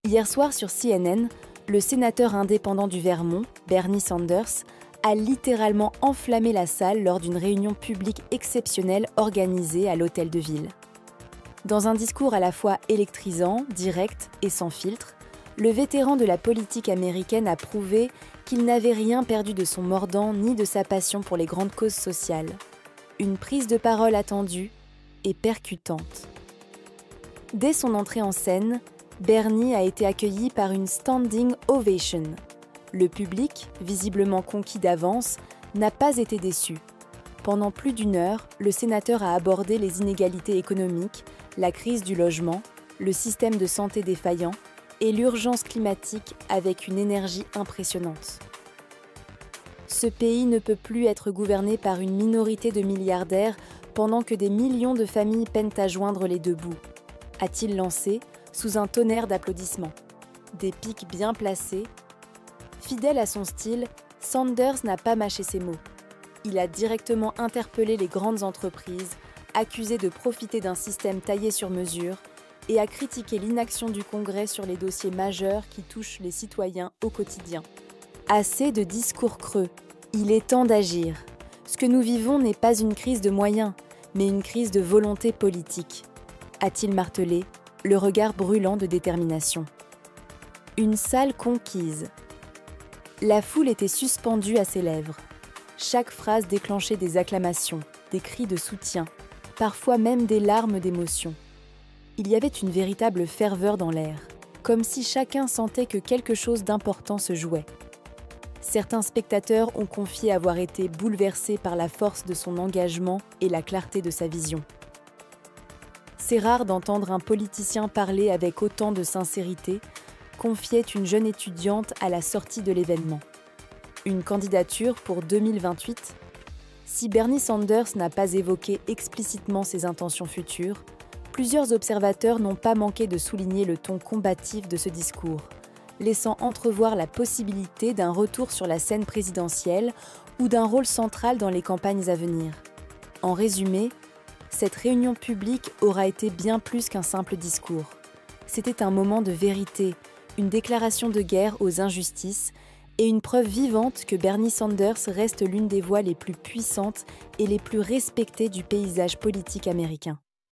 Hier soir sur CNN, le sénateur indépendant du Vermont, Bernie Sanders, a littéralement enflammé la salle lors d'une réunion publique exceptionnelle organisée à l'hôtel de ville. Dans un discours à la fois électrisant, direct et sans filtre, le vétéran de la politique américaine a prouvé qu'il n'avait rien perdu de son mordant ni de sa passion pour les grandes causes sociales. Une prise de parole attendue et percutante. Dès son entrée en scène, Bernie a été accueilli par une standing ovation. Le public, visiblement conquis d'avance, n'a pas été déçu. Pendant plus d'une heure, le sénateur a abordé les inégalités économiques, la crise du logement, le système de santé défaillant et l'urgence climatique avec une énergie impressionnante. Ce pays ne peut plus être gouverné par une minorité de milliardaires pendant que des millions de familles peinent à joindre les deux bouts, a-t-il lancé sous un tonnerre d'applaudissements. Des pics bien placés. Fidèle à son style, Sanders n'a pas mâché ses mots. Il a directement interpellé les grandes entreprises, accusées de profiter d'un système taillé sur mesure, et a critiqué l'inaction du Congrès sur les dossiers majeurs qui touchent les citoyens au quotidien. Assez de discours creux. Il est temps d'agir. Ce que nous vivons n'est pas une crise de moyens, mais une crise de volonté politique, a-t-il martelé, le regard brûlant de détermination. Une salle conquise. La foule était suspendue à ses lèvres. Chaque phrase déclenchait des acclamations, des cris de soutien, parfois même des larmes d'émotion. Il y avait une véritable ferveur dans l'air, comme si chacun sentait que quelque chose d'important se jouait. Certains spectateurs ont confié avoir été bouleversés par la force de son engagement et la clarté de sa vision. C'est rare d'entendre un politicien parler avec autant de sincérité, confiait une jeune étudiante à la sortie de l'événement. Une candidature pour 2028 ? Si Bernie Sanders n'a pas évoqué explicitement ses intentions futures, plusieurs observateurs n'ont pas manqué de souligner le ton combatif de ce discours, laissant entrevoir la possibilité d'un retour sur la scène présidentielle ou d'un rôle central dans les campagnes à venir. En résumé, cette réunion publique aura été bien plus qu'un simple discours. C'était un moment de vérité, une déclaration de guerre aux injustices et une preuve vivante que Bernie Sanders reste l'une des voix les plus puissantes et les plus respectées du paysage politique américain.